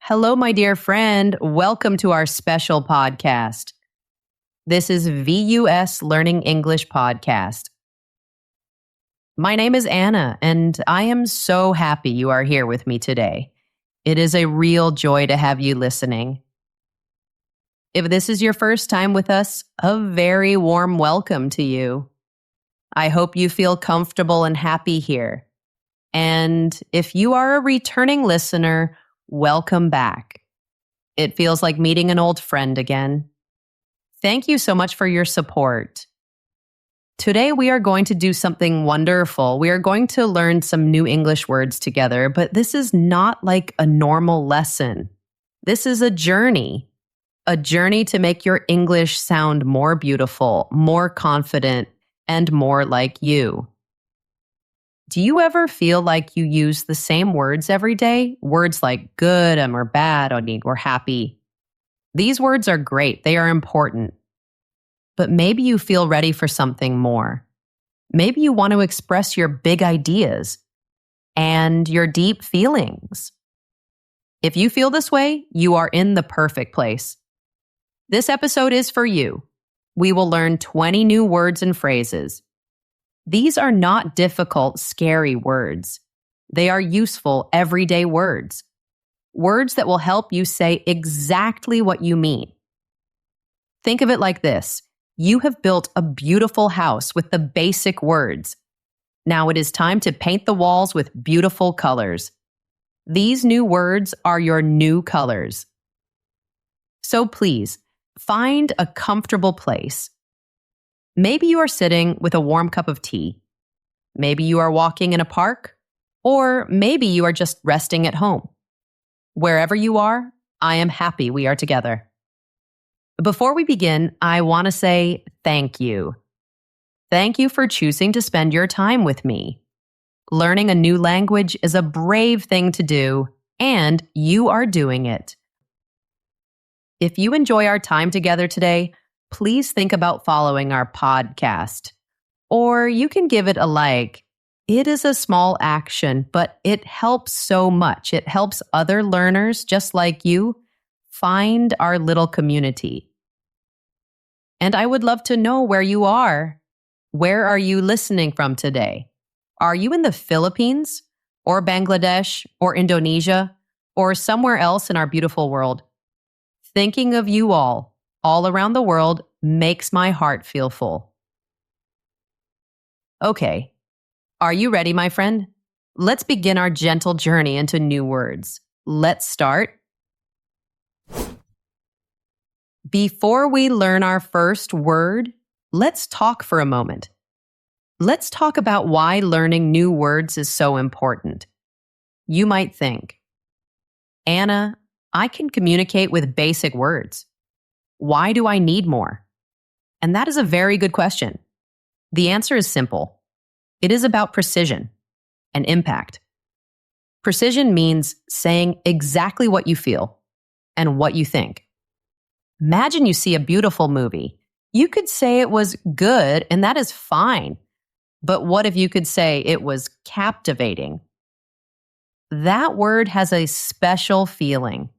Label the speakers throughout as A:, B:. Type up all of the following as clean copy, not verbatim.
A: Hello, my dear friend. Welcome to our special podcast. This is VUS Learning English Podcast. My name is Anna, and I am so happy you are here with me today. It is a real joy to have you listening. If this is your first time with us, a very warm welcome to you. I hope you feel comfortable and happy here. And if you are a returning listener, welcome back. It feels like meeting an old friend again. Thank you so much for your support. Today we are going to do something wonderful. We are going to learn some new English words together, but this is not like a normal lesson. This is a journey to make your English sound more beautiful, more confident, and more like you. Do you ever feel like you use the same words every day? Words like good or bad or happy. These words are great. They are important. But maybe you feel ready for something more. Maybe you want to express your big ideas and your deep feelings. If you feel this way, you are in the perfect place. This episode is for you. We will learn 20 new words and phrases. These are not difficult, scary words. They are useful, everyday words. Words that will help you say exactly what you mean. Think of it like this. You have built a beautiful house with the basic words. Now it is time to paint the walls with beautiful colors. These new words are your new colors. So please, find a comfortable place. Maybe you are sitting with a warm cup of tea. Maybe you are walking in a park, or maybe you are just resting at home. Wherever you are, I am happy we are together. Before we begin, I want to say thank you. Thank you for choosing to spend your time with me. Learning a new language is a brave thing to do, and you are doing it. If you enjoy our time together today, please think about following our podcast. Or you can give it a like. It is a small action, but it helps so much. It helps other learners just like you find our little community. And I would love to know where you are. Where are you listening from today? Are you in the Philippines, or Bangladesh, or Indonesia, or somewhere else in our beautiful world? Thinking of you all around the world, makes my heart feel full. Okay, are you ready, my friend? Let's begin our gentle journey into new words. Let's start. Before we learn our first word, let's talk for a moment. Let's talk about why learning new words is so important. You might think, Anna, I can communicate with basic words. Why do I need more? And that is a very good question. The answer is simple. It is about precision and impact. Precision means saying exactly what you feel and what you think. Imagine you see a beautiful movie. You could say it was good, and that is fine. But what if you could say it was captivating? That word has a special feeling.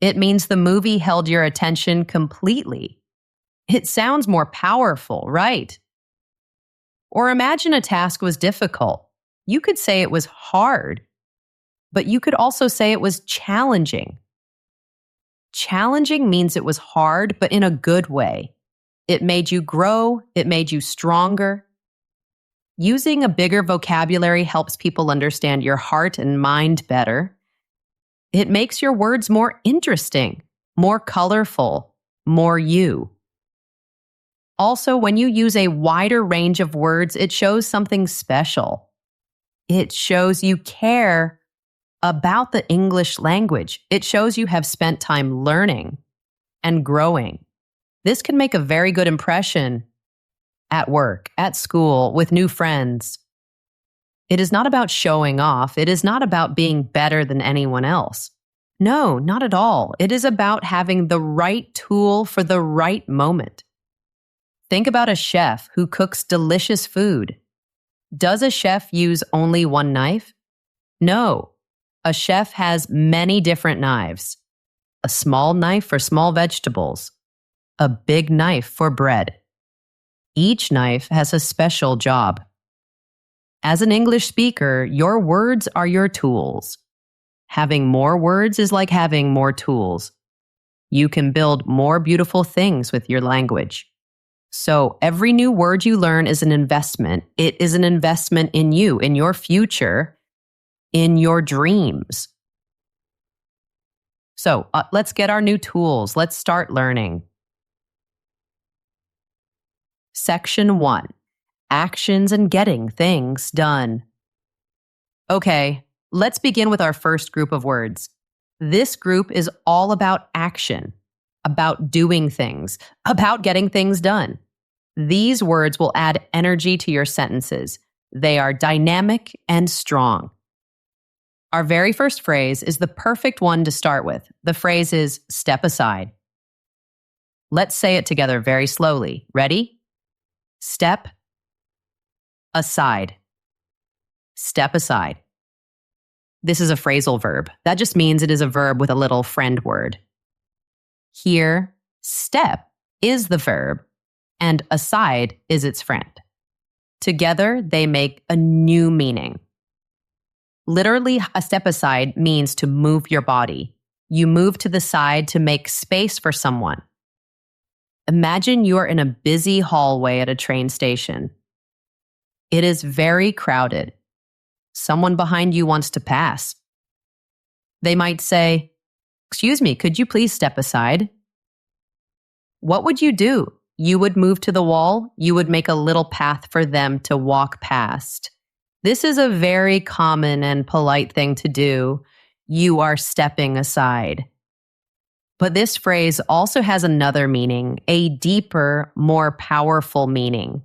A: It means the movie held your attention completely. It sounds more powerful, right? Or imagine a task was difficult. You could say it was hard, but you could also say it was challenging. Challenging means it was hard, but in a good way. It made you grow. It made you stronger. Using a bigger vocabulary helps people understand your heart and mind better. It makes your words more interesting, more colorful, more you. Also, when you use a wider range of words, it shows something special. It shows you care about the English language. It shows you have spent time learning and growing. This can make a very good impression at work, at school, with new friends. It is not about showing off. It is not about being better than anyone else. No, not at all. It is about having the right tool for the right moment. Think about a chef who cooks delicious food. Does a chef use only one knife? No. A chef has many different knives. A small knife for small vegetables. A big knife for bread. Each knife has a special job. As an English speaker, your words are your tools. Having more words is like having more tools. You can build more beautiful things with your language. So every new word you learn is an investment. It is an investment in you, in your future, in your dreams. So let's get our new tools. Let's start learning. Section 1. Actions and getting things done. Okay, let's begin with our first group of words. This group is all about action, about doing things, about getting things done. These words will add energy to your sentences. They are dynamic and strong. Our very first phrase is the perfect one to start with. The phrase is step aside. Let's say it together very slowly. Ready? Step aside. Step aside. This is a phrasal verb. That just means it is a verb with a little friend word. Here, step is the verb, and aside is its friend. Together, they make a new meaning. Literally, a step aside means to move your body. You move to the side to make space for someone. Imagine you are in a busy hallway at a train station. It is very crowded. Someone behind you wants to pass. They might say, "Excuse me, could you please step aside?" What would you do? You would move to the wall. You would make a little path for them to walk past. This is a very common and polite thing to do. You are stepping aside. But this phrase also has another meaning, a deeper, more powerful meaning.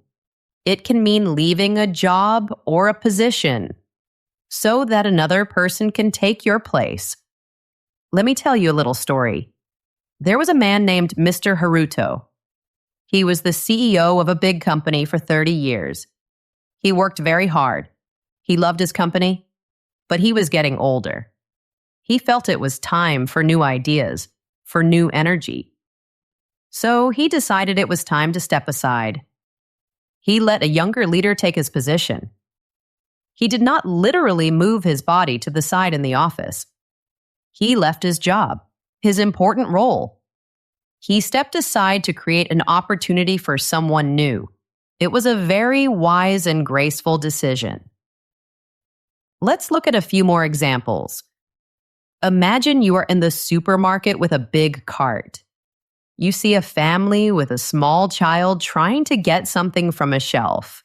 A: It can mean leaving a job or a position so that another person can take your place. Let me tell you a little story. There was a man named Mr. Haruto. He was the CEO of a big company for 30 years. He worked very hard. He loved his company, but he was getting older. He felt it was time for new ideas, for new energy. So he decided it was time to step aside. He let a younger leader take his position. He did not literally move his body to the side in the office. He left his job, his important role. He stepped aside to create an opportunity for someone new. It was a very wise and graceful decision. Let's look at a few more examples. Imagine you are in the supermarket with a big cart. You see a family with a small child trying to get something from a shelf.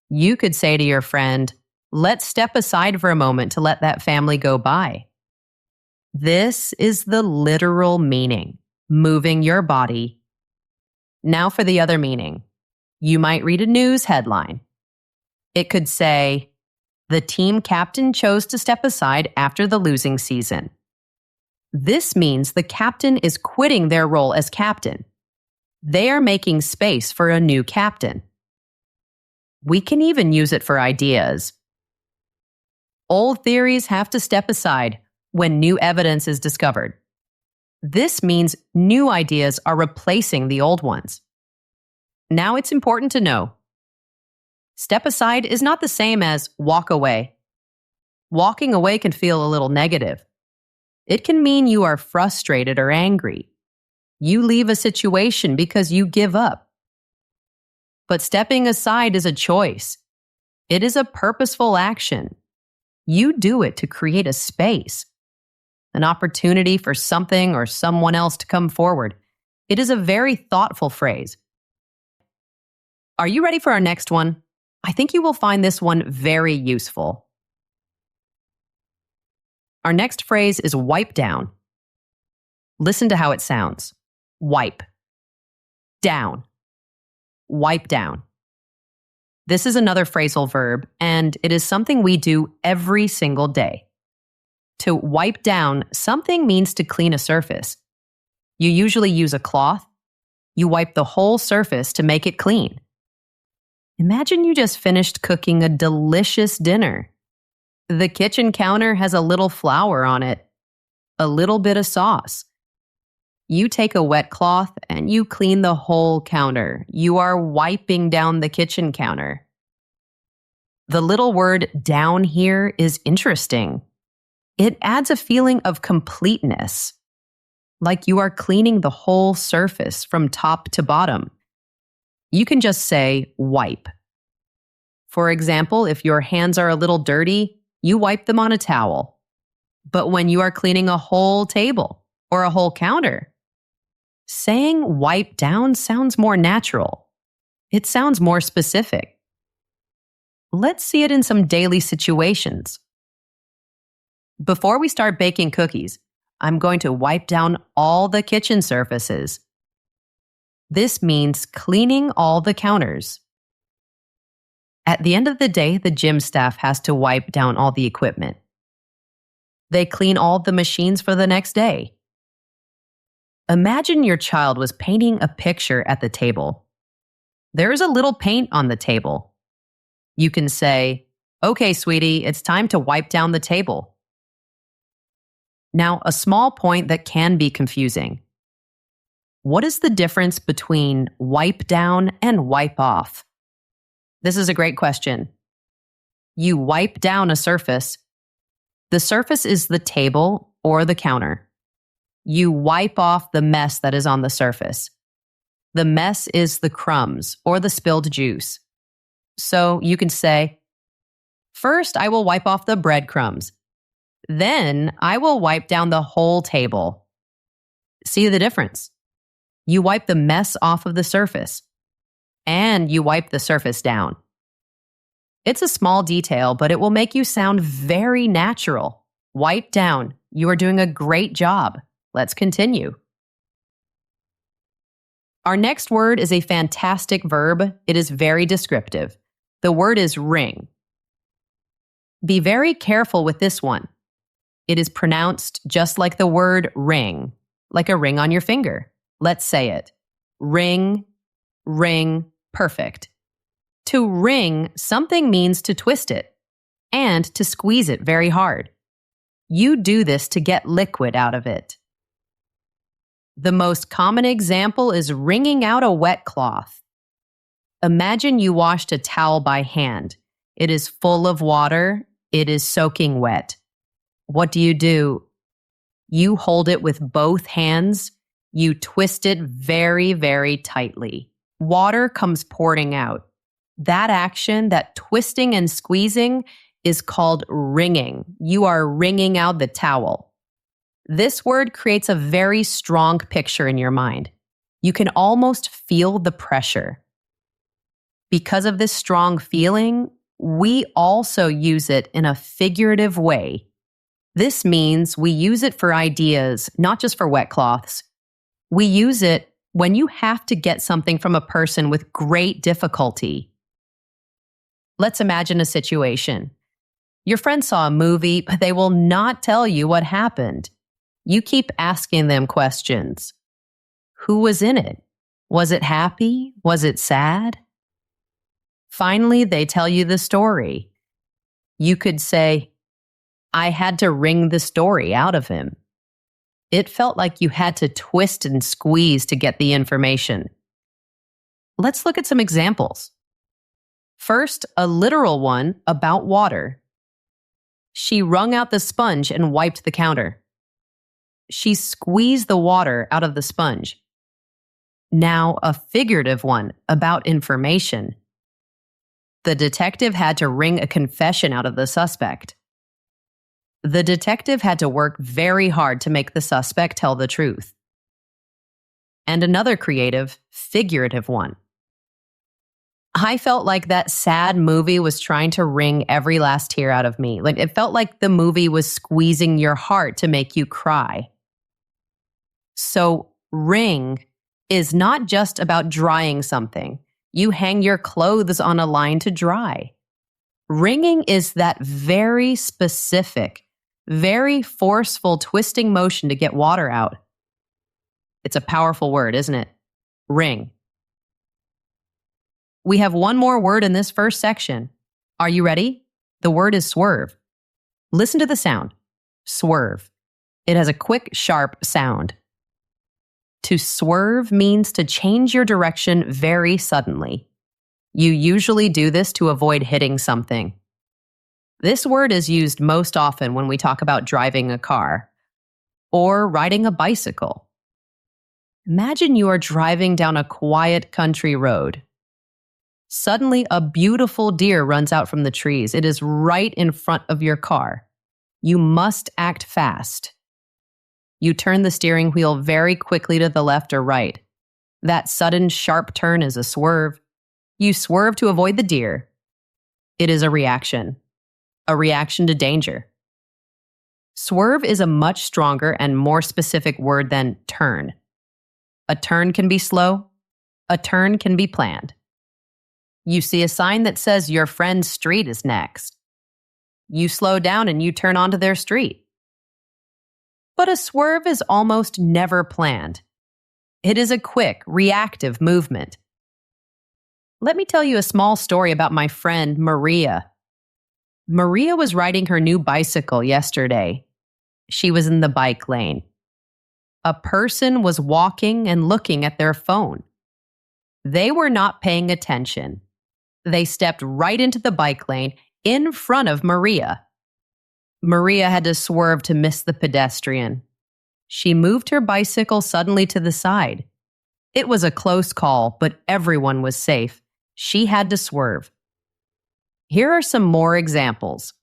A: You could say to your friend, "Let's step aside for a moment to let that family go by." This is the literal meaning, moving your body. Now for the other meaning. You might read a news headline. It could say, "The team captain chose to step aside after the losing season." This means the captain is quitting their role as captain. They are making space for a new captain. We can even use it for ideas. Old theories have to step aside when new evidence is discovered. This means new ideas are replacing the old ones. Now it's important to know, step aside is not the same as walk away. Walking away can feel a little negative. It can mean you are frustrated or angry. You leave a situation because you give up. But stepping aside is a choice. It is a purposeful action. You do it to create a space, an opportunity for something or someone else to come forward. It is a very thoughtful phrase. Are you ready for our next one? I think you will find this one very useful. Our next phrase is wipe down. Listen to how it sounds. Wipe. Down. Wipe down. This is another phrasal verb, and it is something we do every single day. To wipe down, something means to clean a surface. You usually use a cloth. You wipe the whole surface to make it clean. Imagine you just finished cooking a delicious dinner. The kitchen counter has a little flour on it, a little bit of sauce. You take a wet cloth and you clean the whole counter. You are wiping down the kitchen counter. The little word down here is interesting. It adds a feeling of completeness, like you are cleaning the whole surface from top to bottom. You can just say wipe. For example, if your hands are a little dirty, you wipe them on a towel. But when you are cleaning a whole table or a whole counter, saying wipe down sounds more natural. It sounds more specific. Let's see it in some daily situations. Before we start baking cookies, I'm going to wipe down all the kitchen surfaces. This means cleaning all the counters. At the end of the day, the gym staff has to wipe down all the equipment. They clean all the machines for the next day. Imagine your child was painting a picture at the table. There is a little paint on the table. You can say, "Okay, sweetie, it's time to wipe down the table." Now, a small point that can be confusing. What is the difference between wipe down and wipe off? This is a great question. You wipe down a surface. The surface is the table or the counter. You wipe off the mess that is on the surface. The mess is the crumbs or the spilled juice. So you can say, "First, I will wipe off the breadcrumbs. Then I will wipe down the whole table." See the difference? You wipe the mess off of the surface, and you wipe the surface down. It's a small detail, but it will make you sound very natural. Wipe down. You are doing a great job. Let's continue. Our next word is a fantastic verb. It is very descriptive. The word is wring. Be very careful with this one. It is pronounced just like the word ring, like a ring on your finger. Let's say it. Ring, ring, perfect. To wring, something means to twist it and to squeeze it very hard. You do this to get liquid out of it. The most common example is wringing out a wet cloth. Imagine you washed a towel by hand. It is full of water. It is soaking wet. What do? You hold it with both hands. You twist it very, very tightly. Water comes pouring out. That action, that twisting and squeezing, is called wringing. You are wringing out the towel. This word creates a very strong picture in your mind. You can almost feel the pressure. Because of this strong feeling, we also use it in a figurative way. This means we use it for ideas, not just for wet cloths. We use it when you have to get something from a person with great difficulty. Let's imagine a situation. Your friend saw a movie, but they will not tell you what happened. You keep asking them questions. Who was in it? Was it happy? Was it sad? Finally, they tell you the story. You could say, "I had to wring the story out of him." It felt like you had to twist and squeeze to get the information. Let's look at some examples. First, a literal one about water. She wrung out the sponge and wiped the counter. She squeezed the water out of the sponge. Now, a figurative one about information. The detective had to wring a confession out of the suspect. The detective had to work very hard to make the suspect tell the truth. And another creative, figurative one. I felt like that sad movie was trying to wring every last tear out of me. Like it felt like the movie was squeezing your heart to make you cry. So, wring is not just about drying something. You hang your clothes on a line to dry. Wringing is that very specific, very forceful twisting motion to get water out. It's a powerful word, isn't it? Wring. We have one more word in this first section. Are you ready? The word is swerve. Listen to the sound. Swerve. It has a quick, sharp sound. To swerve means to change your direction very suddenly. You usually do this to avoid hitting something. This word is used most often when we talk about driving a car or riding a bicycle. Imagine you are driving down a quiet country road. Suddenly, a beautiful deer runs out from the trees. It is right in front of your car. You must act fast. You turn the steering wheel very quickly to the left or right. That sudden, sharp turn is a swerve. You swerve to avoid the deer. It is a reaction to danger. Swerve is a much stronger and more specific word than turn. A turn can be slow. A turn can be planned. You see a sign that says your friend's street is next. You slow down and you turn onto their street. But a swerve is almost never planned. It is a quick, reactive movement. Let me tell you a small story about my friend Maria. Maria was riding her new bicycle yesterday. She was in the bike lane. A person was walking and looking at their phone. They were not paying attention. They stepped right into the bike lane in front of Maria. Maria had to swerve to miss the pedestrian. She moved her bicycle suddenly to the side. It was a close call, but everyone was safe. She had to swerve. Here are some more examples.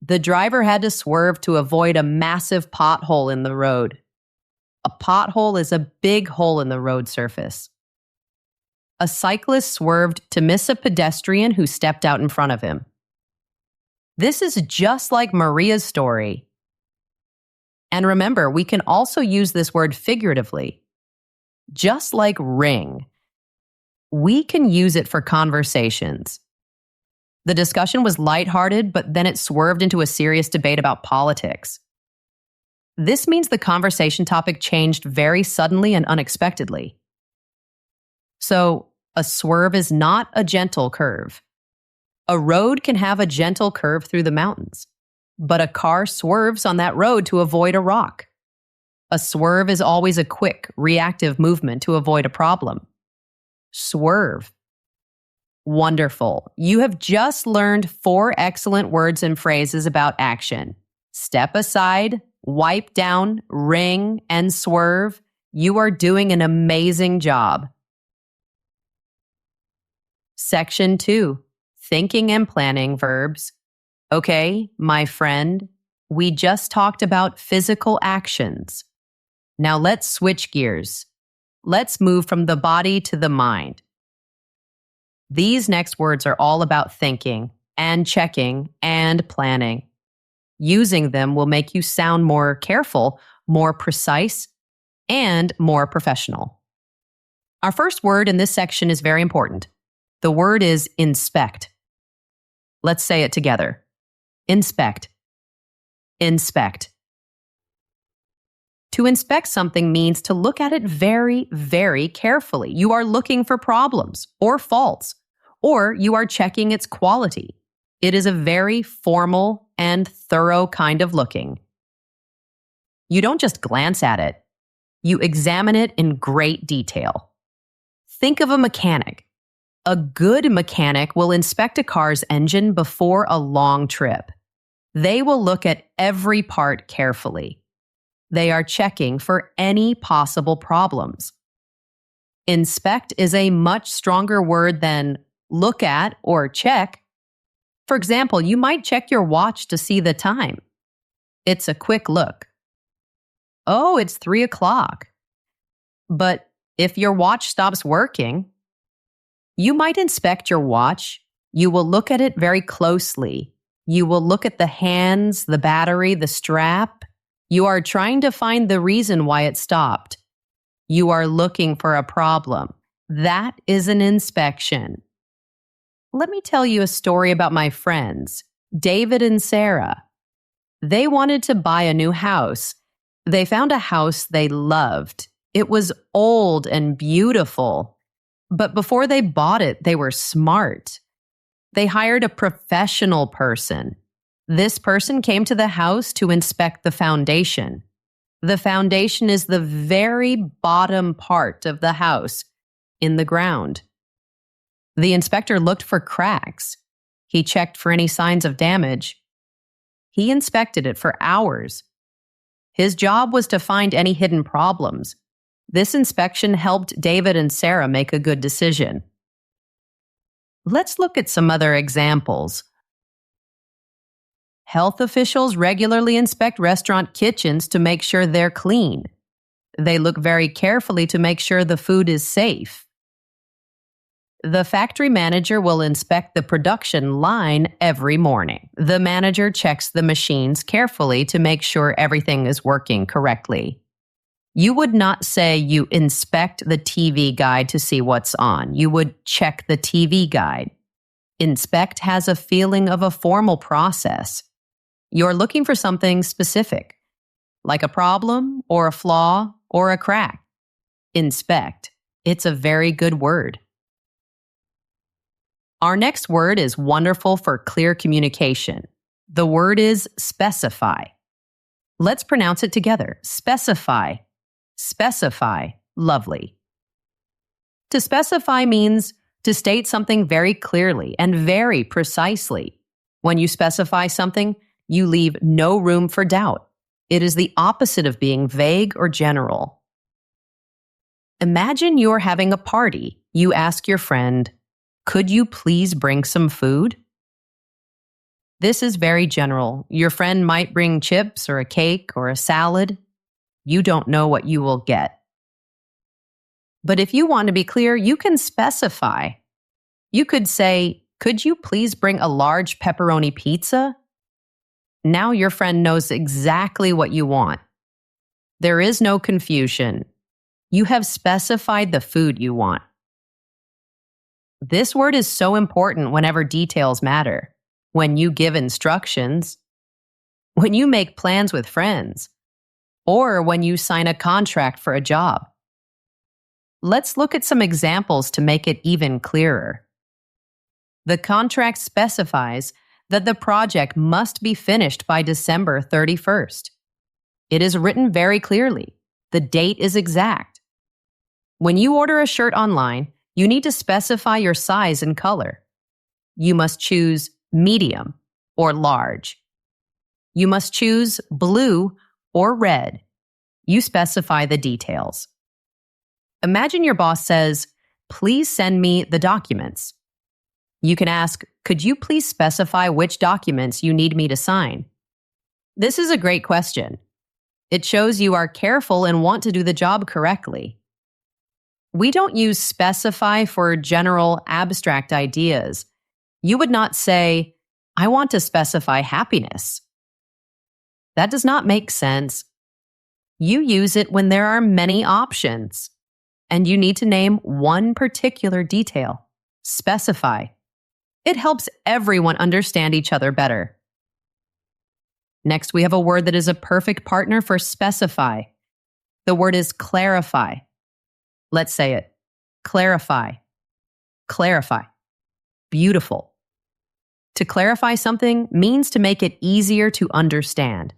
A: The driver had to swerve to avoid a massive pothole in the road. A pothole is a big hole in the road surface. A cyclist swerved to miss a pedestrian who stepped out in front of him. This is just like Maria's story. And remember, we can also use this word figuratively. Just like Wring. We can use it for conversations. The discussion was lighthearted, but then it swerved into a serious debate about politics. This means the conversation topic changed very suddenly and unexpectedly. So, a swerve is not a gentle curve. A road can have a gentle curve through the mountains, but a car swerves on that road to avoid a rock. A swerve is always a quick, reactive movement to avoid a problem. Swerve. Wonderful. You have just learned 4 excellent words and phrases about action. Step aside, wipe down, ring, and swerve. You are doing an amazing job. Section 2. Thinking and planning verbs. Okay, my friend, we just talked about physical actions. Now let's switch gears. Let's move from the body to the mind. These next words are all about thinking and checking and planning. Using them will make you sound more careful, more precise, and more professional. Our first word in this section is very important. The word is inspect. Let's say it together. Inspect. Inspect. To inspect something means to look at it very, very carefully. You are looking for problems or faults, or you are checking its quality. It is a very formal and thorough kind of looking. You don't just glance at it. You examine it in great detail. Think of a mechanic. A good mechanic will inspect a car's engine before a long trip. They will look at every part carefully. They are checking for any possible problems. Inspect is a much stronger word than look at or check. For example, you might check your watch to see the time. It's a quick look. Oh, it's 3 o'clock. But if your watch stops working, you might inspect your watch. You will look at it very closely. You will look at the hands, the battery, the strap. You are trying to find the reason why it stopped. You are looking for a problem. That is an inspection. Let me tell you a story about my friends, David and Sarah. They wanted to buy a new house. They found a house they loved. It was old and beautiful. But before they bought it, they were smart. They hired a professional person. This person came to the house to inspect the foundation. The foundation is the very bottom part of the house in the ground. The inspector looked for cracks. He checked for any signs of damage. He inspected it for hours. His job was to find any hidden problems. This inspection helped David and Sarah make a good decision. Let's look at some other examples. Health officials regularly inspect restaurant kitchens to make sure they're clean. They look very carefully to make sure the food is safe. The factory manager will inspect the production line every morning. The manager checks the machines carefully to make sure everything is working correctly. You would not say you inspect the TV guide to see what's on. You would check the TV guide. Inspect has a feeling of a formal process. You're looking for something specific, like a problem or a flaw or a crack. Inspect. It's a very good word. Our next word is wonderful for clear communication. The word is specify. Let's pronounce it together. Specify. Specify. Lovely. To specify means to state something very clearly and very precisely. When you specify something, you leave no room for doubt. It is the opposite of being vague or general. Imagine you're having a party. You ask your friend, "Could you please bring some food?" This is very general. Your friend might bring chips or a cake or a salad. You don't know what you will get. But if you want to be clear, you can specify. You could say, "Could you please bring a large pepperoni pizza?" Now your friend knows exactly what you want. There is no confusion. You have specified the food you want. This word is so important whenever details matter. When you give instructions, when you make plans with friends, or when you sign a contract for a job. Let's look at some examples to make it even clearer. The contract specifies that the project must be finished by December 31st. It is written very clearly. The date is exact. When you order a shirt online, you need to specify your size and color. You must choose medium or large. You must choose blue or red. You specify the details. Imagine your boss says, "Please send me the documents." You can ask, "Could you please specify which documents you need me to sign?" This is a great question. It shows you are careful and want to do the job correctly. We don't use specify for general abstract ideas. You would not say, "I want to specify happiness." That does not make sense. You use it when there are many options, and you need to name one particular detail. Specify. It helps everyone understand each other better. Next, we have a word that is a perfect partner for specify. The word is clarify. Let's say it. Clarify. Clarify. Beautiful. To clarify something means to make it easier to understand.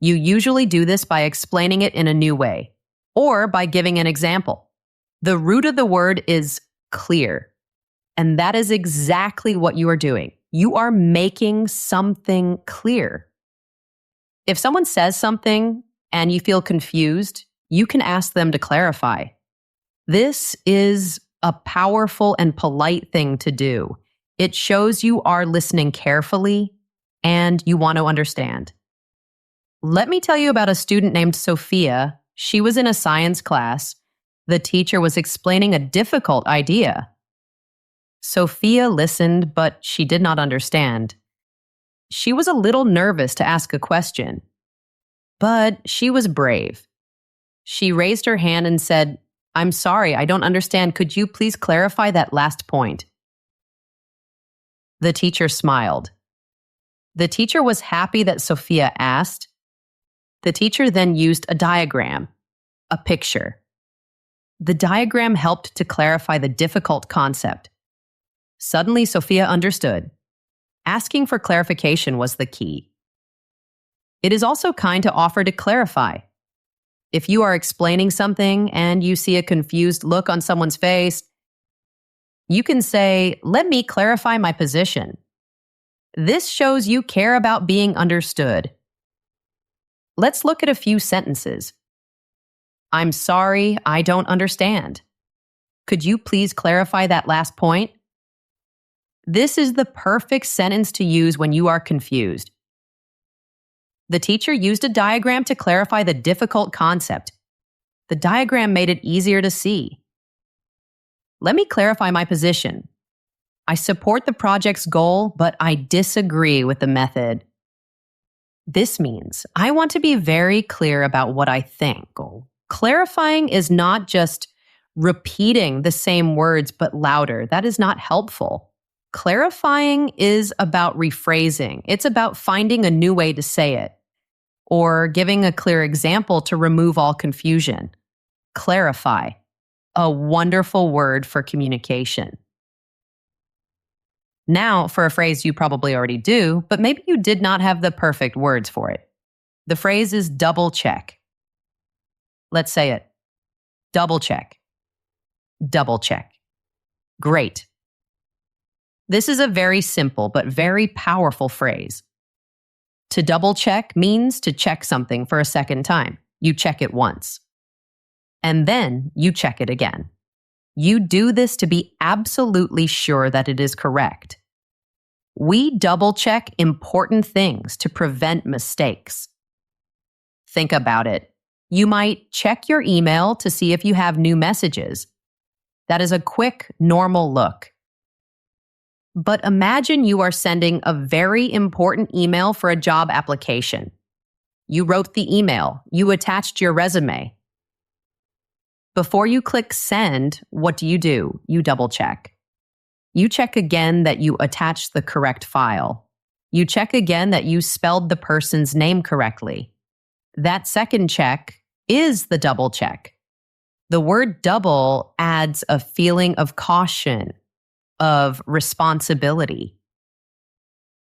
A: You usually do this by explaining it in a new way, or by giving an example. The root of the word is clear. And that is exactly what you are doing. You are making something clear. If someone says something and you feel confused, you can ask them to clarify. This is a powerful and polite thing to do. It shows you are listening carefully and you want to understand. Let me tell you about a student named Sophia. She was in a science class. The teacher was explaining a difficult idea. Sophia listened, but she did not understand. She was a little nervous to ask a question, but she was brave. She raised her hand and said, "I'm sorry, I don't understand. Could you please clarify that last point?" The teacher smiled. The teacher was happy that Sophia asked. The teacher then used a diagram, a picture. The diagram helped to clarify the difficult concept. Suddenly, Sophia understood. Asking for clarification was the key. It is also kind to offer to clarify. If you are explaining something and you see a confused look on someone's face, you can say, "Let me clarify my position." This shows you care about being understood. Let's look at a few sentences. "I'm sorry, I don't understand. Could you please clarify that last point?" This is the perfect sentence to use when you are confused. The teacher used a diagram to clarify the difficult concept. The diagram made it easier to see. Let me clarify my position. I support the project's goal, but I disagree with the method. This means I want to be very clear about what I think. Clarifying is not just repeating the same words but louder. That is not helpful. Clarifying is about rephrasing. It's about finding a new way to say it, or giving a clear example to remove all confusion. Clarify, a wonderful word for communication. Now, for a phrase you probably already do, but maybe you did not have the perfect words for it. The phrase is double check. Let's say it. Double check. Double check. Great. This is a very simple but very powerful phrase. To double check means to check something for a second time. You check it once. And then you check it again. You do this to be absolutely sure that it is correct. We double check important things to prevent mistakes. Think about it. You might check your email to see if you have new messages. That is a quick, normal look. But imagine you are sending a very important email for a job application. You wrote the email. You attached your resume. Before you click send, what do? You double check. You check again that you attached the correct file. You check again that you spelled the person's name correctly. That second check is the double check. The word double adds a feeling of caution, of responsibility.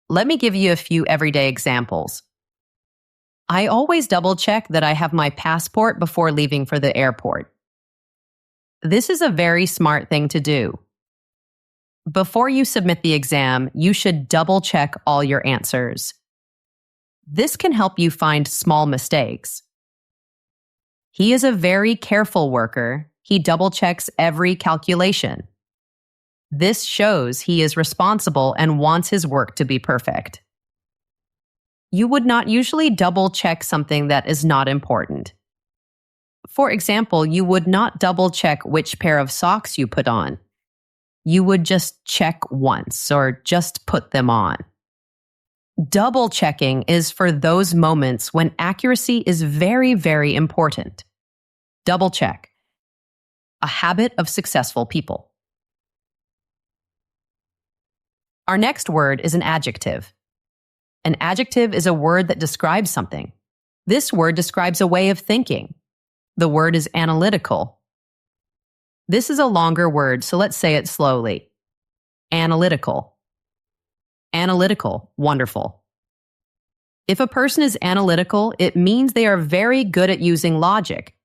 A: Let me give you a few everyday examples. I always double check that I have my passport before leaving for the airport. This is a very smart thing to do. Before you submit the exam, you should double check all your answers. This can help you find small mistakes. He is a very careful worker. He double checks every calculation. This shows he is responsible and wants his work to be perfect. You would not usually double check something that is not important. For example, you would not double check which pair of socks you put on. You would just check once or just put them on. Double checking is for those moments when accuracy is very, very important. Double check. A habit of successful people. Our next word is an adjective. An adjective is a word that describes something. This word describes a way of thinking. The word is analytical. This is a longer word, so let's say it slowly. Analytical. Analytical, wonderful. If a person is analytical, it means they are very good at using logic.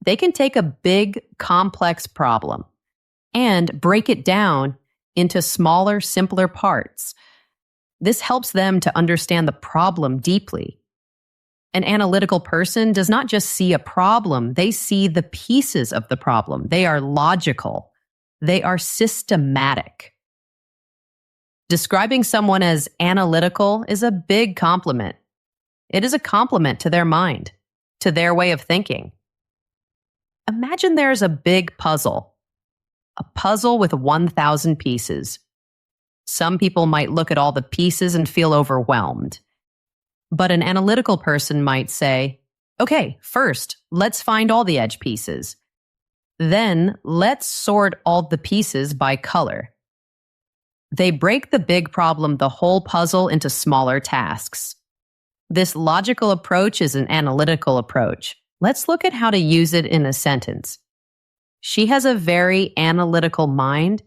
A: They can take a big, complex problem and break it down into smaller, simpler parts. This helps them to understand the problem deeply. An analytical person does not just see a problem, they see the pieces of the problem. They are logical. They are systematic. Describing someone as analytical is a big compliment. It is a compliment to their mind, to their way of thinking. Imagine there's a big puzzle, a puzzle with 1,000 pieces. Some people might look at all the pieces and feel overwhelmed. But an analytical person might say, okay, first, let's find all the edge pieces. Then, let's sort all the pieces by color. They break the big problem, the whole puzzle, into smaller tasks. This logical approach is an analytical approach. Let's look at how to use it in a sentence. She has a very analytical mind,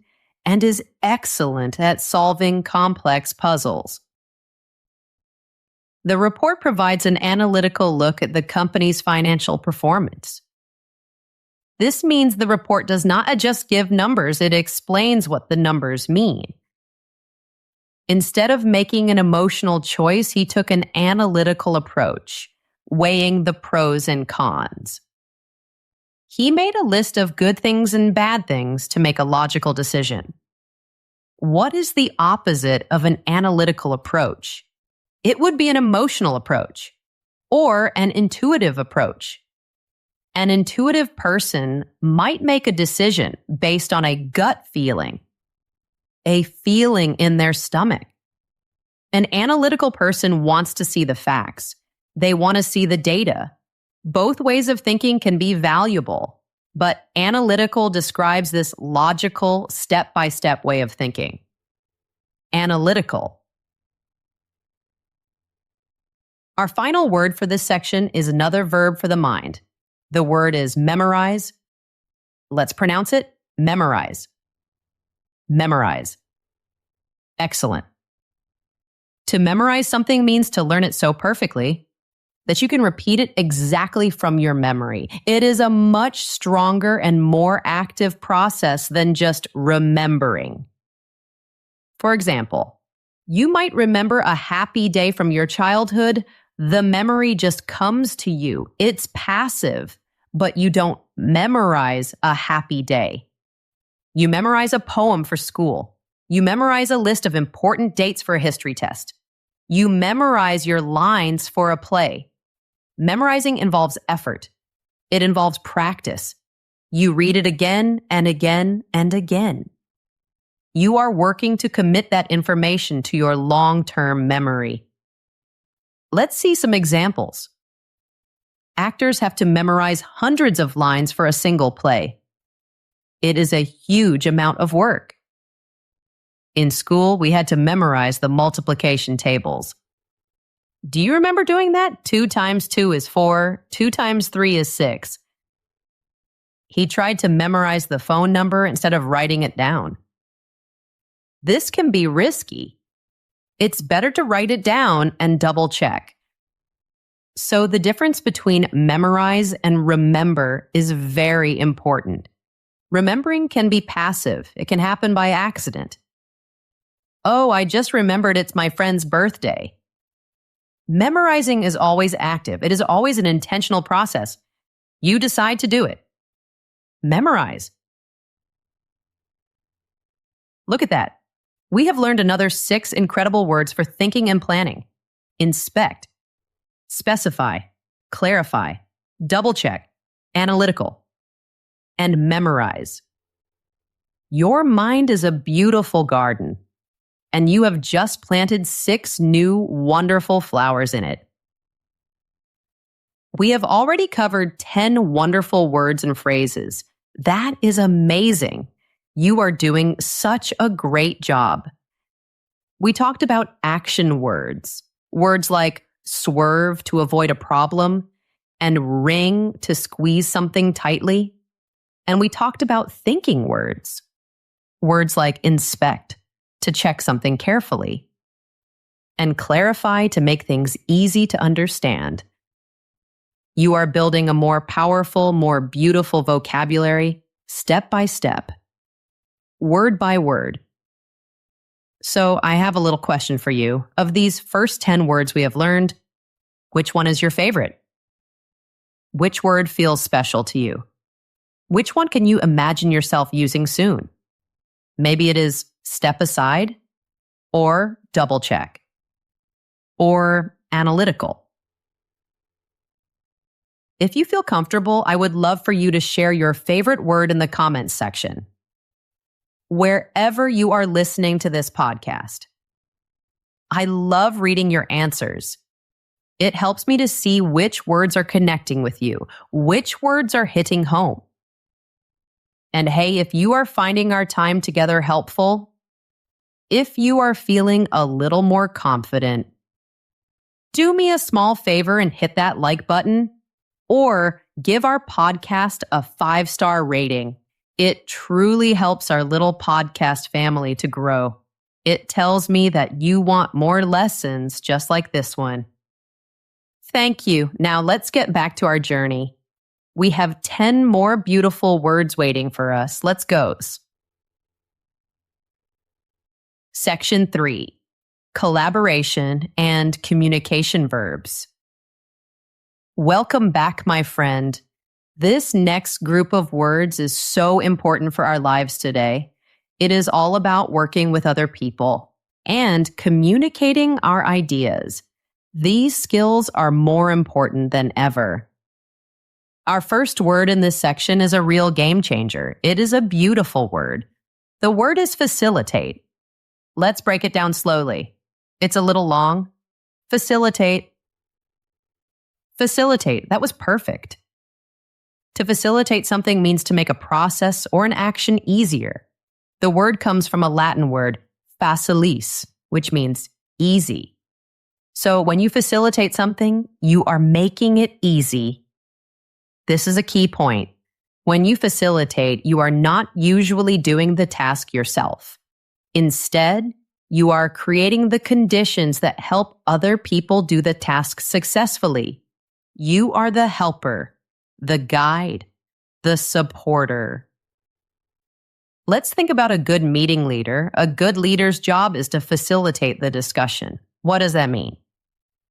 A: and is excellent at solving complex puzzles. The report provides an analytical look at the company's financial performance. This means the report does not just give numbers, it explains what the numbers mean. Instead of making an emotional choice, he took an analytical approach, weighing the pros and cons. He made a list of good things and bad things to make a logical decision. What is the opposite of an analytical approach? It would be an emotional approach or an intuitive approach. An intuitive person might make a decision based on a gut feeling, a feeling in their stomach. An analytical person wants to see the facts. They want to see the data. Both ways of thinking can be valuable, but analytical describes this logical, step-by-step way of thinking. Analytical. Our final word for this section is another verb for the mind. The word is memorize. Let's pronounce it memorize. Memorize. Excellent. To memorize something means to learn it so perfectly that you can repeat it exactly from your memory. It is a much stronger and more active process than just remembering. For example, you might remember a happy day from your childhood. The memory just comes to you. It's passive, but you don't memorize a happy day. You memorize a poem for school. You memorize a list of important dates for a history test. You memorize your lines for a play. Memorizing involves effort. It involves practice. You read it again and again and again. You are working to commit that information to your long-term memory. Let's see some examples. Actors have to memorize hundreds of lines for a single play. It is a huge amount of work. In school, we had to memorize the multiplication tables. Do you remember doing that? 2 times 2 is 4. 2 times 3 is 6. He tried to memorize the phone number instead of writing it down. This can be risky. It's better to write it down and double check. So the difference between memorize and remember is very important. Remembering can be passive. It can happen by accident. Oh, I just remembered it's my friend's birthday. Memorizing is always active. It is always an intentional process. You decide to do it. Memorize. Look at that. We have learned another 6 incredible words for thinking and planning. Inspect, specify, clarify, double check, analytical, and memorize. Your mind is a beautiful garden, and you have just planted 6 new wonderful flowers in it. We have already covered 10 wonderful words and phrases. That is amazing. You are doing such a great job. We talked about action words, words like swerve to avoid a problem and wring to squeeze something tightly. And we talked about thinking words, words like inspect to check something carefully and clarify to make things easy to understand. You are building a more powerful, more beautiful vocabulary, step by step, word by word. So I have a little question for you. Of these first 10 words we have learned, which one is your favorite? Which word feels special to you? Which one can you imagine yourself using soon? Maybe it is step aside, or double check, or analytical. If you feel comfortable, I would love for you to share your favorite word in the comments section, wherever you are listening to this podcast. I love reading your answers. It helps me to see which words are connecting with you, which words are hitting home. And hey, if you are finding our time together helpful, if you are feeling a little more confident, do me a small favor and hit that like button or give our podcast a 5-star rating. It truly helps our little podcast family to grow. It tells me that you want more lessons just like this one. Thank you. Now let's get back to our journey. We have 10 more beautiful words waiting for us. Let's go. Section 3. Collaboration and communication verbs. Welcome back, my friend. This next group of words is so important for our lives today. It is all about working with other people and communicating our ideas. These skills are more important than ever. Our first word in this section is a real game changer. It is a beautiful word. The word is facilitate. Let's break it down slowly. It's a little long. Facilitate. Facilitate. That was perfect. To facilitate something means to make a process or an action easier. The word comes from a Latin word, facilis, which means easy. So when you facilitate something, you are making it easy. This is a key point. When you facilitate, you are not usually doing the task yourself. Instead, you are creating the conditions that help other people do the task successfully. You are the helper, the guide, the supporter. Let's think about a good meeting leader. A good leader's job is to facilitate the discussion. What does that mean?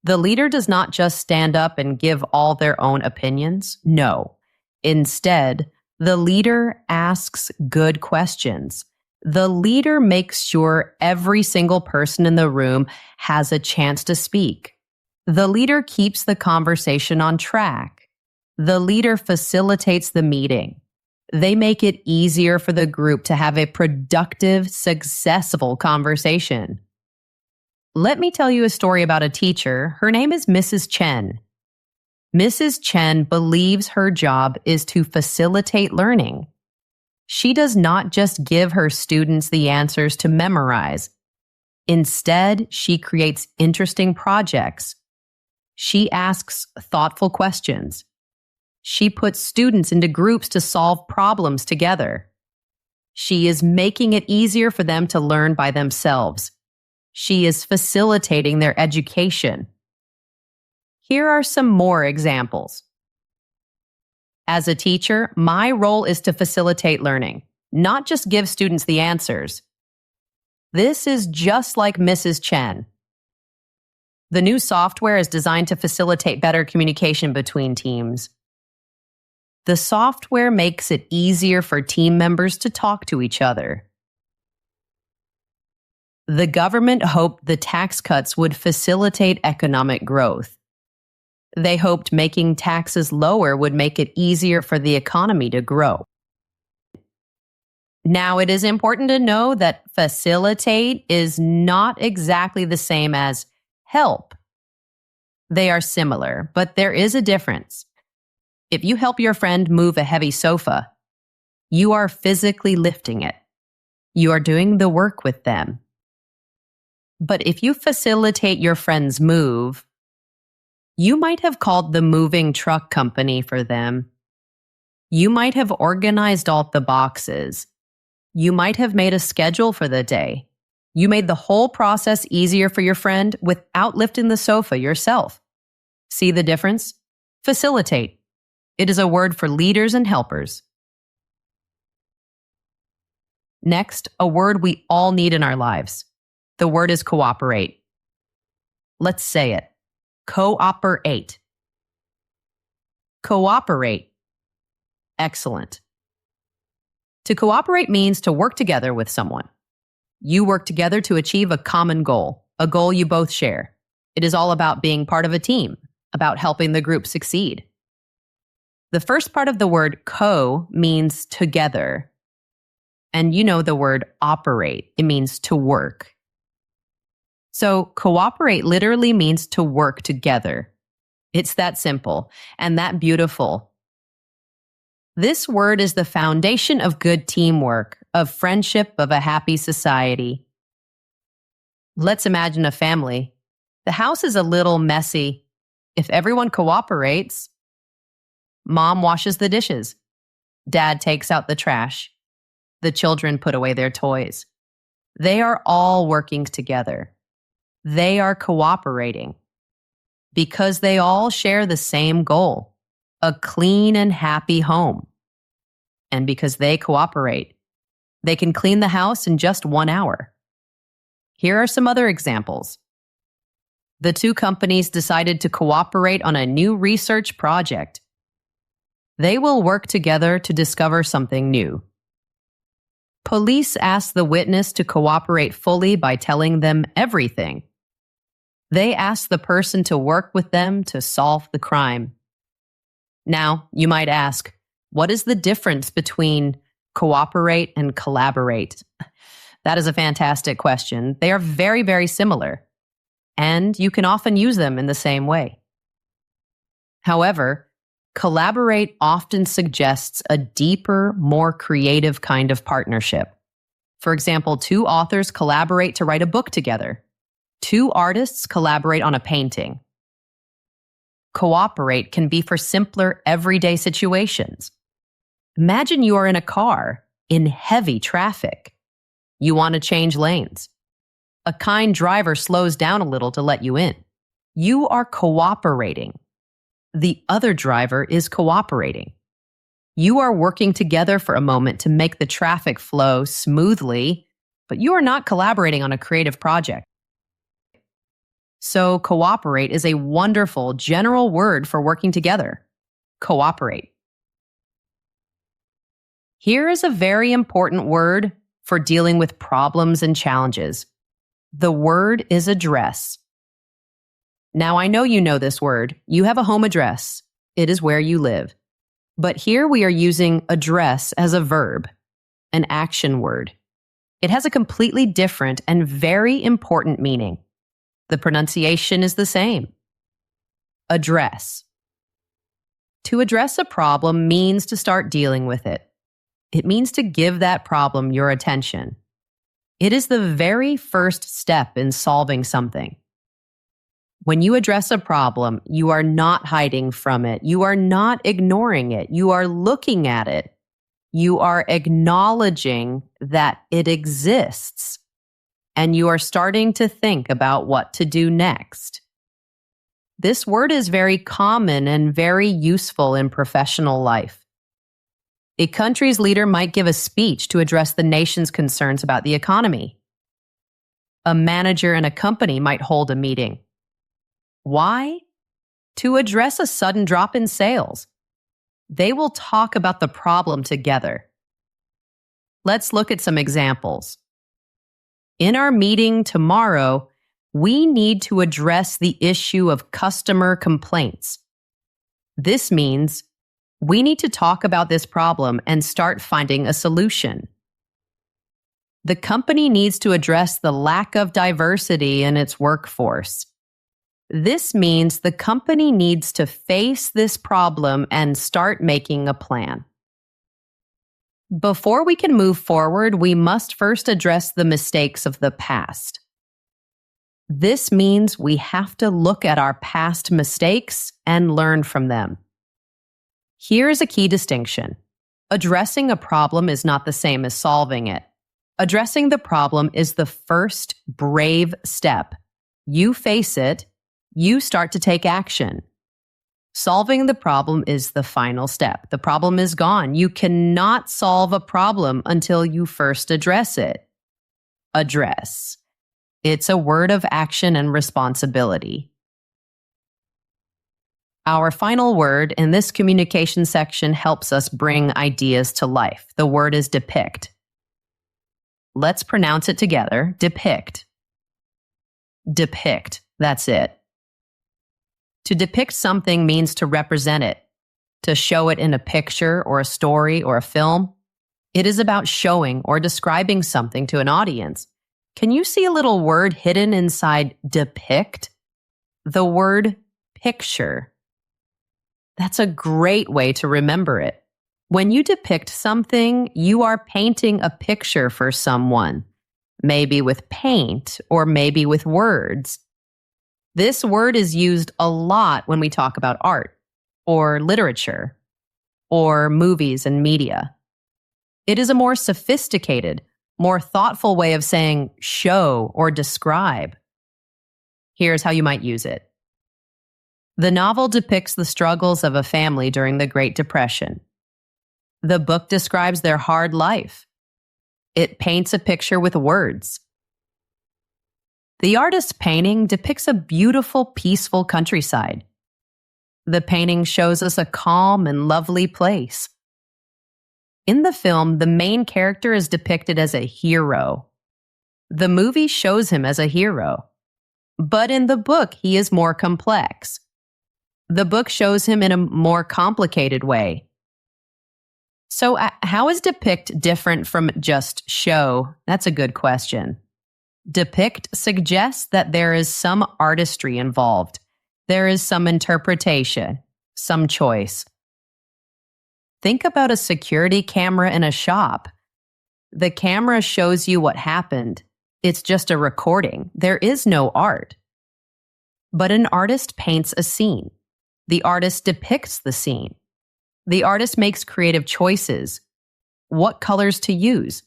A: The leader does not just stand up and give all their own opinions. No. Instead, the leader asks good questions. The leader makes sure every single person in the room has a chance to speak. The leader keeps the conversation on track. The leader facilitates the meeting. They make it easier for the group to have a productive, successful conversation. Let me tell you a story about a teacher. Her name is Mrs. Chen. Mrs. Chen believes her job is to facilitate learning. She does not just give her students the answers to memorize. Instead, she creates interesting projects. She asks thoughtful questions. She puts students into groups to solve problems together. She is making it easier for them to learn by themselves. She is facilitating their education. Here are some more examples. As a teacher, my role is to facilitate learning, not just give students the answers. This is just like Mrs. Chen. The new software is designed to facilitate better communication between teams. The software makes it easier for team members to talk to each other. The government hoped the tax cuts would facilitate economic growth. They hoped making taxes lower would make it easier for the economy to grow. Now, it is important to know that facilitate is not exactly the same as help. They are similar, but there is a difference. If you help your friend move a heavy sofa, you are physically lifting it. You are doing the work with them. But if you facilitate your friend's move, you might have called the moving truck company for them. You might have organized all the boxes. You might have made a schedule for the day. You made the whole process easier for your friend without lifting the sofa yourself. See the difference? Facilitate. It is a word for leaders and helpers. Next, a word we all need in our lives. The word is cooperate. Let's say it. Cooperate. Cooperate. Excellent. To cooperate means to work together with someone. You work together to achieve a common goal, a goal you both share. It is all about being part of a team, about helping the group succeed. The first part of the word co means together. And you know the word operate. It means to work. So cooperate literally means to work together. It's that simple and that beautiful. This word is the foundation of good teamwork, of friendship, of a happy society. Let's imagine a family. The house is a little messy. If everyone cooperates, Mom washes the dishes. Dad takes out the trash. The children put away their toys. They are all working together. They are cooperating because they all share the same goal, a clean and happy home. And because they cooperate, they can clean the house in just 1 hour. Here are some other examples. The two companies decided to cooperate on a new research project. They will work together to discover something new. Police asked the witness to cooperate fully by telling them everything. They asked the person to work with them to solve the crime. Now, you might ask, what is the difference between cooperate and collaborate? That is a fantastic question. They are very, very similar, and you can often use them in the same way. However, collaborate often suggests a deeper, more creative kind of partnership. For example, two authors collaborate to write a book together. Two artists collaborate on a painting. Cooperate can be for simpler, everyday situations. Imagine you are in a car in heavy traffic. You want to change lanes. A kind driver slows down a little to let you in. You are cooperating. The other driver is cooperating. You are working together for a moment to make the traffic flow smoothly, but you are not collaborating on a creative project. So, cooperate is a wonderful general word for working together. Cooperate. Here is a very important word for dealing with problems and challenges. The word is address. Now, I know you know this word. You have a home address. It is where you live. But here we are using address as a verb, an action word. It has a completely different and very important meaning. The pronunciation is the same. Address. To address a problem means to start dealing with it. It means to give that problem your attention. It is the very first step in solving something. When you address a problem, you are not hiding from it. You are not ignoring it. You are looking at it. You are acknowledging that it exists. And you are starting to think about what to do next. This word is very common and very useful in professional life. A country's leader might give a speech to address the nation's concerns about the economy. A manager in a company might hold a meeting. Why? To address a sudden drop in sales. They will talk about the problem together. Let's look at some examples. In our meeting tomorrow, we need to address the issue of customer complaints. This means we need to talk about this problem and start finding a solution. The company needs to address the lack of diversity in its workforce. This means the company needs to face this problem and start making a plan. Before we can move forward, we must first address the mistakes of the past. This means we have to look at our past mistakes and learn from them. Here is a key distinction. Addressing a problem is not the same as solving it. Addressing the problem is the first brave step. You face it, you start to take action. Solving the problem is the final step. The problem is gone. You cannot solve a problem until you first address it. Address. It's a word of action and responsibility. Our final word in this communication section helps us bring ideas to life. The word is depict. Let's pronounce it together. Depict. Depict. That's it. To depict something means to represent it, to show it in a picture or a story or a film. It is about showing or describing something to an audience. Can you see a little word hidden inside depict? The word picture. That's a great way to remember it. When you depict something, you are painting a picture for someone, maybe with paint or maybe with words. This word is used a lot when we talk about art or literature or movies and media. It is a more sophisticated, more thoughtful way of saying show or describe. Here's how you might use it. The novel depicts the struggles of a family during the Great Depression. The book describes their hard life. It paints a picture with words. The artist's painting depicts a beautiful, peaceful countryside. The painting shows us a calm and lovely place. In the film, the main character is depicted as a hero. The movie shows him as a hero. But in the book, he is more complex. The book shows him in a more complicated way. So, how is depict different from just show? That's a good question. Depict suggests that there is some artistry involved. There is some interpretation, some choice. Think about a security camera in a shop. The camera shows you what happened. It's just a recording. There is no art. But an artist paints a scene. The artist depicts the scene. The artist makes creative choices. What colors to use,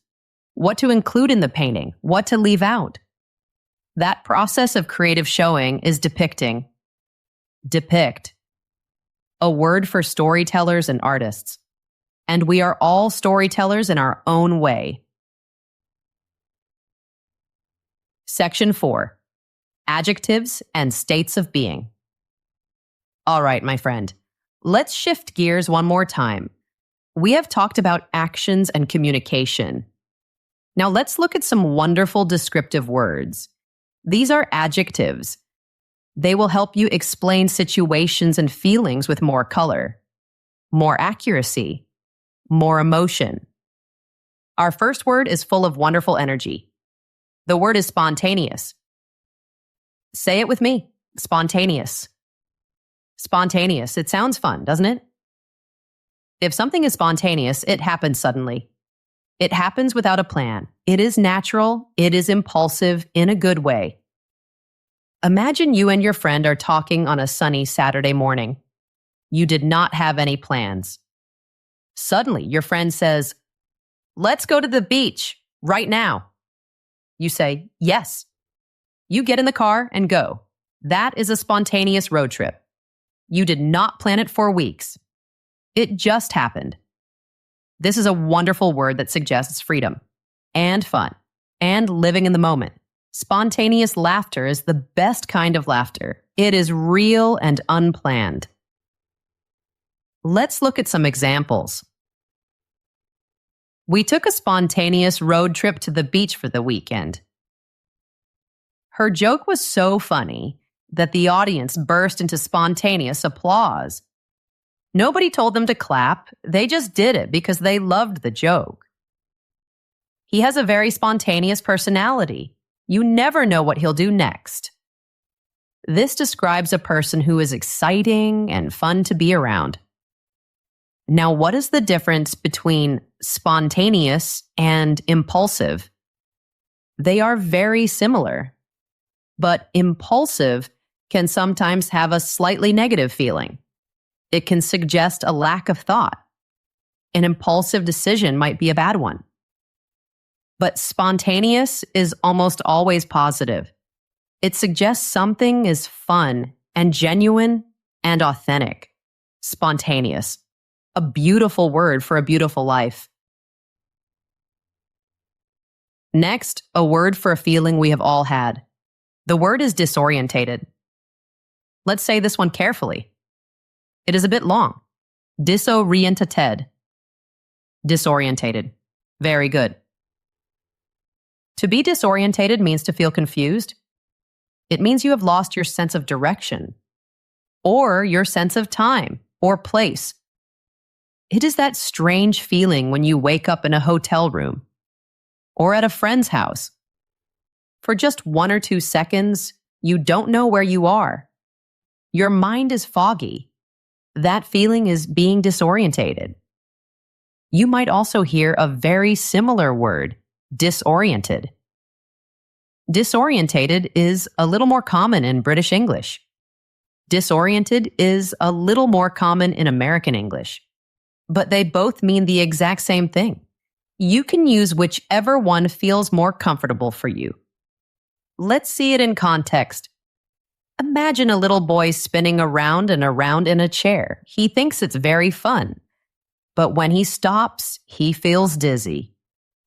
A: what to include in the painting, what to leave out. That process of creative showing is depicting. Depict. A word for storytellers and artists. And we are all storytellers in our own way. Section 4. Adjectives and states of being. All right, my friend. Let's shift gears one more time. We have talked about actions and communication. Now let's look at some wonderful descriptive words. These are adjectives. They will help you explain situations and feelings with more color, more accuracy, more emotion. Our first word is full of wonderful energy. The word is spontaneous. Say it with me. Spontaneous. Spontaneous. It sounds fun, doesn't it? If something is spontaneous, it happens suddenly. It happens without a plan. It is natural. It is impulsive in a good way. Imagine you and your friend are talking on a sunny Saturday morning. You did not have any plans. Suddenly, your friend says, "Let's go to the beach right now." You say, "Yes." You get in the car and go. That is a spontaneous road trip. You did not plan it for weeks. It just happened. This is a wonderful word that suggests freedom and fun and living in the moment. Spontaneous laughter is the best kind of laughter. It is real and unplanned. Let's look at some examples. We took a spontaneous road trip to the beach for the weekend. Her joke was so funny that the audience burst into spontaneous applause. Nobody told them to clap. They just did it because they loved the joke. He has a very spontaneous personality. You never know what he'll do next. This describes a person who is exciting and fun to be around. Now, what is the difference between spontaneous and impulsive? They are very similar, but impulsive can sometimes have a slightly negative feeling. It can suggest a lack of thought. An impulsive decision might be a bad one. But spontaneous is almost always positive. It suggests something is fun and genuine and authentic. Spontaneous. A beautiful word for a beautiful life. Next, a word for a feeling we have all had. The word is disorientated. Let's say this one carefully. It is a bit long. Disorientated. Disorientated. Very good. To be disorientated means to feel confused. It means you have lost your sense of direction, or your sense of time or place. It is that strange feeling when you wake up in a hotel room or at a friend's house. For just 1 or 2 seconds, you don't know where you are. Your mind is foggy. That feeling is being disorientated. You might also hear a very similar word, disoriented. Disorientated is a little more common in British English. Disoriented is a little more common in American English. But they both mean the exact same thing. You can use whichever one feels more comfortable for you. Let's see it in context. Imagine a little boy spinning around and around in a chair. He thinks it's very fun. But when he stops, he feels dizzy.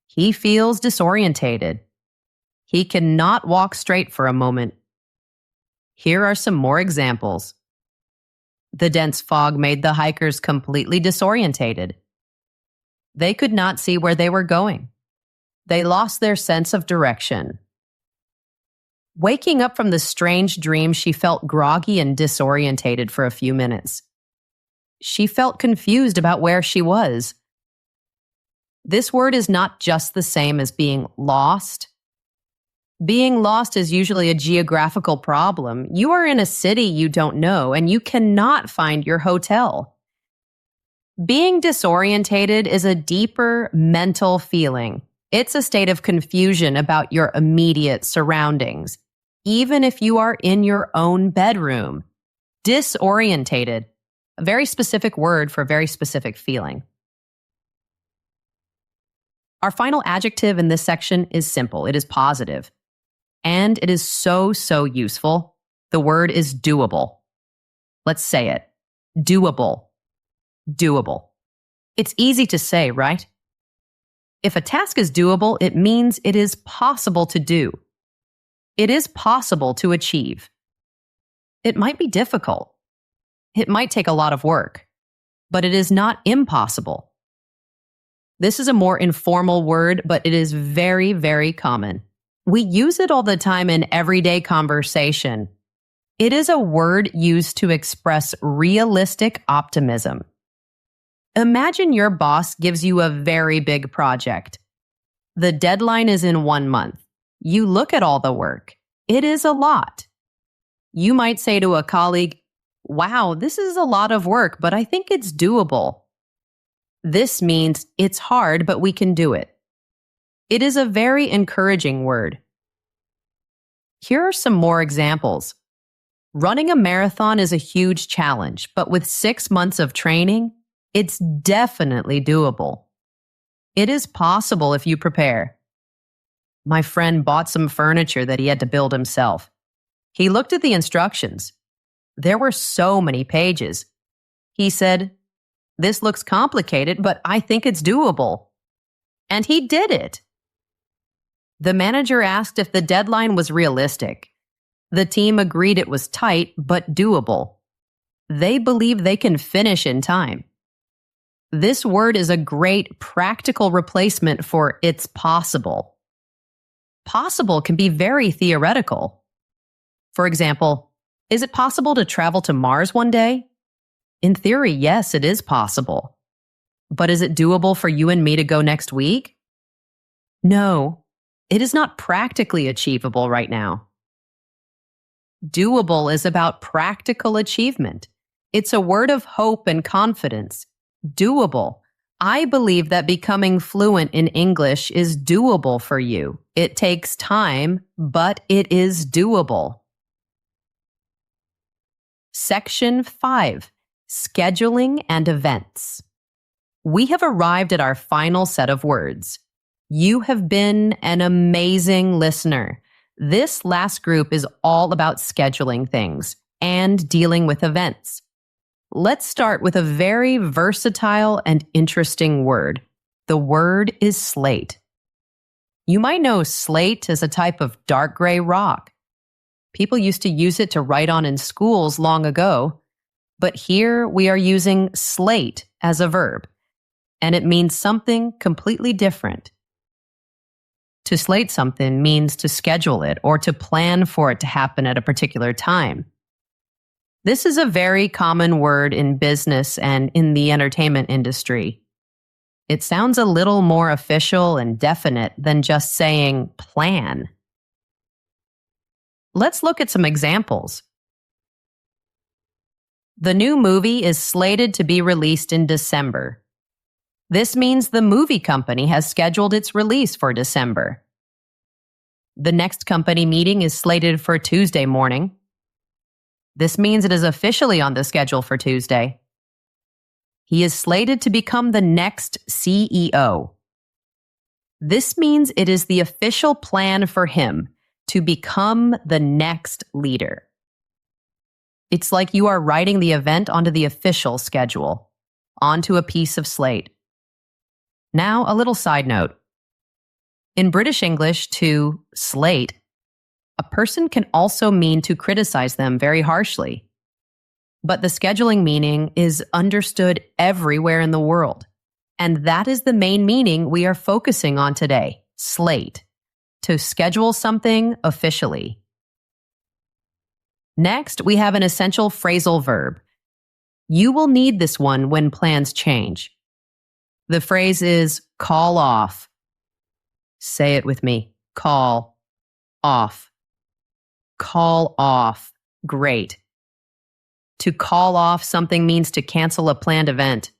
A: He feels disorientated. He cannot walk straight for a moment. Here are some more examples. The dense fog made the hikers completely disorientated. They could not see where they were going. They lost their sense of direction. Waking up from the strange dream, she felt groggy and disorientated for a few minutes. She felt confused about where she was. This word is not just the same as being lost. Being lost is usually a geographical problem. You are in a city you don't know, and you cannot find your hotel. Being disorientated is a deeper mental feeling. It's a state of confusion about your immediate surroundings, even if you are in your own bedroom. Disorientated, a very specific word for a very specific feeling. Our final adjective in this section is simple. It is positive. And it is so useful. The word is doable. Let's say it. Doable. Doable. It's easy to say, right? If a task is doable, it means it is possible to do. It is possible to achieve. It might be difficult. It might take a lot of work, but it is not impossible. This is a more informal word, but it is very common. We use it all the time in everyday conversation. It is a word used to express realistic optimism. Imagine your boss gives you a very big project. The deadline is in 1 month. You look at all the work. It is a lot. You might say to a colleague, "Wow, this is a lot of work, but I think it's doable." This means it's hard, but we can do it. It is a very encouraging word. Here are some more examples. Running a marathon is a huge challenge, but with 6 months of training, it's definitely doable. It is possible if you prepare. My friend bought some furniture that he had to build himself. He looked at the instructions. There were so many pages. He said, "This looks complicated, but I think it's doable." And he did it. The manager asked if the deadline was realistic. The team agreed it was tight, but doable. They believe they can finish in time. This word is a great practical replacement for "it's possible." Possible can be very theoretical. For example, is it possible to travel to Mars one day? In theory, yes, it is possible. But is it doable for you and me to go next week? No. It is not practically achievable right now. Doable is about practical achievement. It's a word of hope and confidence. Doable. I believe that becoming fluent in English is doable for you. It takes time, but it is doable. Section 5. Scheduling and events. We have arrived at our final set of words. You have been an amazing listener. This last group is all about scheduling things and dealing with events. Let's start with a very versatile and interesting word. The word is slate. You might know slate as a type of dark gray rock. People used to use it to write on in schools long ago, but here we are using slate as a verb, and it means something completely different. To slate something means to schedule it or to plan for it to happen at a particular time. This is a very common word in business and in the entertainment industry. It sounds a little more official and definite than just saying plan. Let's look at some examples. The new movie is slated to be released in December. This means the movie company has scheduled its release for December. The next company meeting is slated for Tuesday morning. This means it is officially on the schedule for Tuesday. He is slated to become the next CEO. This means it is the official plan for him to become the next leader. It's like you are writing the event onto the official schedule, onto a piece of slate. Now, a little side note. In British English, to slate, a person can also mean to criticize them very harshly. But the scheduling meaning is understood everywhere in the world. And that is the main meaning we are focusing on today, slate, to schedule something officially. Next, we have an essential phrasal verb. You will need this one when plans change. The phrase is call off. Say it with me. Call off. Call off. Great. To call off something means to cancel a planned event.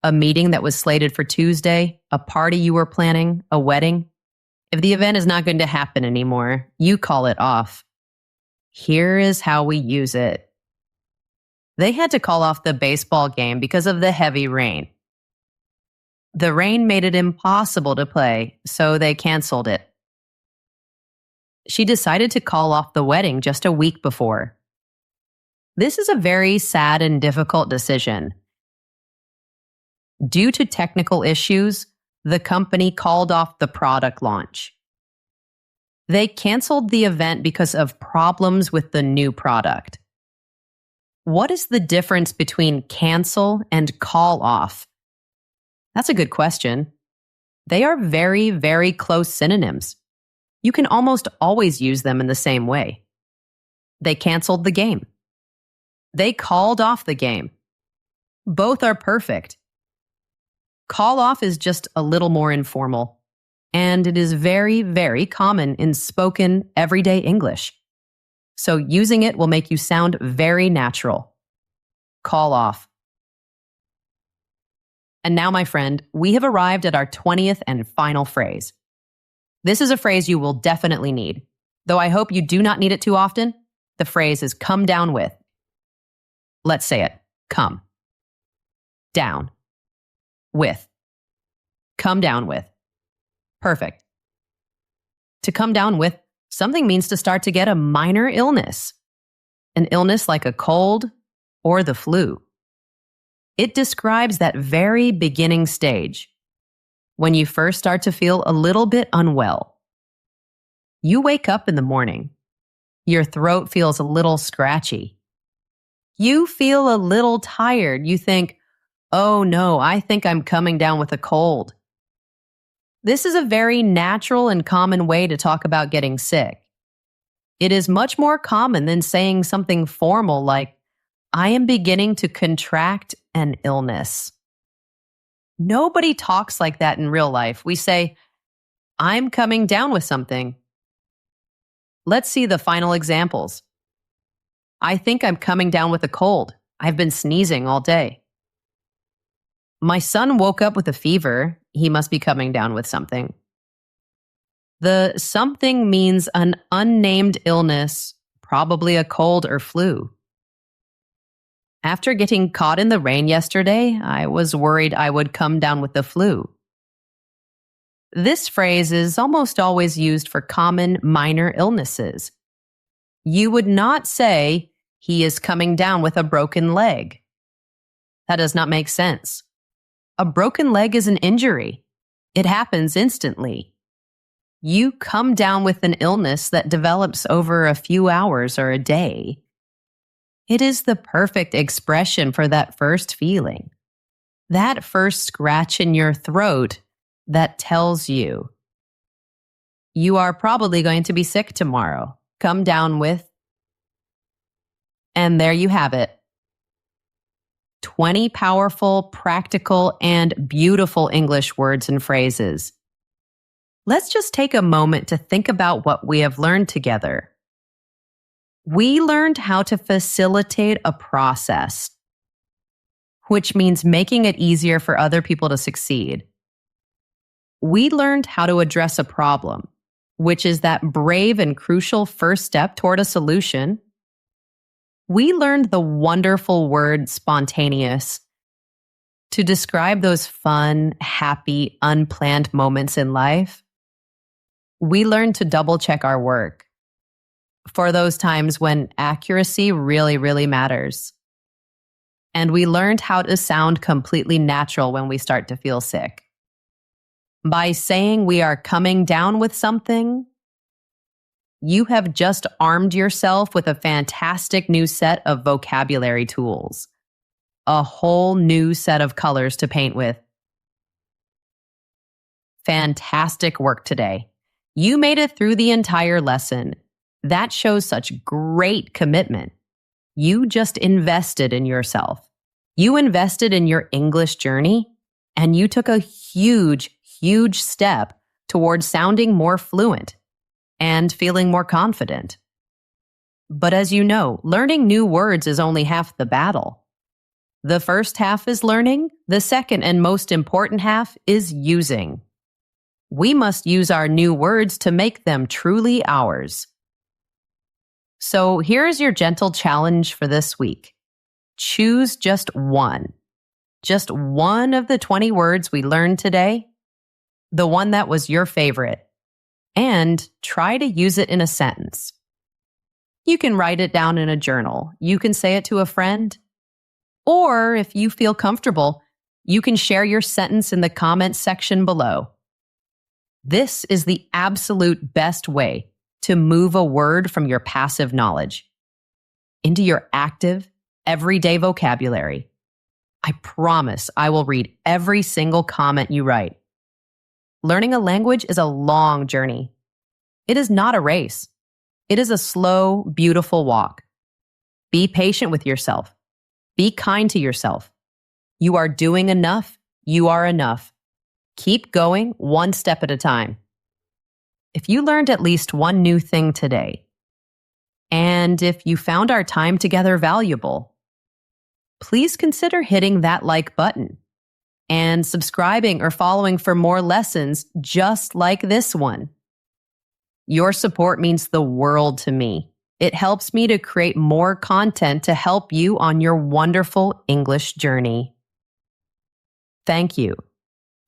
A: A meeting that was slated for Tuesday, a party you were planning, a wedding. If the event is not going to happen anymore, you call it off. Here is how we use it. They had to call off the baseball game because of the heavy rain. The rain made it impossible to play, so they canceled it. She decided to call off the wedding just a week before. This is a very sad and difficult decision. Due to technical issues, the company called off the product launch. They canceled the event because of problems with the new product. What is the difference between cancel and call off? That's a good question. They are very, very close synonyms. You can almost always use them in the same way. They canceled the game. They called off the game. Both are perfect. Call off is just a little more informal, and it is very, very common in spoken, everyday English. So using it will make you sound very natural. Call off. And now, my friend, we have arrived at our 20th and final phrase. This is a phrase you will definitely need. Though I hope you do not need it too often, the phrase is come down with. Let's say it. Come. Down. With. Come down with. Perfect. To come down with, something means to start to get a minor illness. An illness like a cold or the flu. It describes that very beginning stage, when you first start to feel a little bit unwell. You wake up in the morning. Your throat feels a little scratchy. You feel a little tired. You think, oh no, I think I'm coming down with a cold. This is a very natural and common way to talk about getting sick. It is much more common than saying something formal like, I am beginning to contract an illness. Nobody talks like that in real life. We say, I'm coming down with something. Let's see the final examples. I think I'm coming down with a cold. I've been sneezing all day. My son woke up with a fever. He must be coming down with something. The something means an unnamed illness, probably a cold or flu. After getting caught in the rain yesterday, I was worried I would come down with the flu. This phrase is almost always used for common minor illnesses. You would not say, he is coming down with a broken leg. That does not make sense. A broken leg is an injury. It happens instantly. You come down with an illness that develops over a few hours or a day. It is the perfect expression for that first feeling. That first scratch in your throat that tells you, you are probably going to be sick tomorrow. Come down with. And there you have it. 20 powerful, practical, and beautiful English words and phrases. Let's just take a moment to think about what we have learned together. We learned how to facilitate a process, which means making it easier for other people to succeed. We learned how to address a problem, which is that brave and crucial first step toward a solution. We learned the wonderful word spontaneous. To describe those fun, happy, unplanned moments in life, we learn to double check our work for those times when accuracy really, really matters. And we learned how to sound completely natural when we start to feel sick. By saying we are coming down with something, you have just armed yourself with a fantastic new set of vocabulary tools. A whole new set of colors to paint with. Fantastic work today. You made it through the entire lesson. That shows such great commitment. You just invested in yourself. You invested in your English journey, and you took a huge, huge step towards sounding more fluent and feeling more confident. But as you know, learning new words is only half the battle. The first half is learning. The second and most important half is using. We must use our new words to make them truly ours. So here's your gentle challenge for this week. Choose just one of the 20 words we learned today, the one that was your favorite, and try to use it in a sentence. You can write it down in a journal. You can say it to a friend. Or if you feel comfortable, you can share your sentence in the comments section below. This is the absolute best way to move a word from your passive knowledge into your active, everyday vocabulary. I promise I will read every single comment you write. Learning a language is a long journey. It is not a race. It is a slow, beautiful walk. Be patient with yourself. Be kind to yourself. You are doing enough. You are enough. Keep going one step at a time. If you learned at least one new thing today, and if you found our time together valuable, please consider hitting that like button and subscribing or following for more lessons just like this one. Your support means the world to me. It helps me to create more content to help you on your wonderful English journey. Thank you.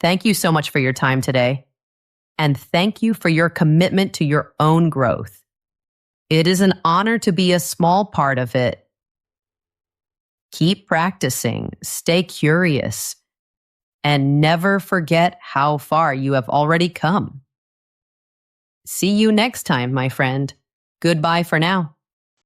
A: Thank you so much for your time today. And thank you for your commitment to your own growth. It is an honor to be a small part of it. Keep practicing, stay curious, and never forget how far you have already come. See you next time, my friend. Goodbye for now.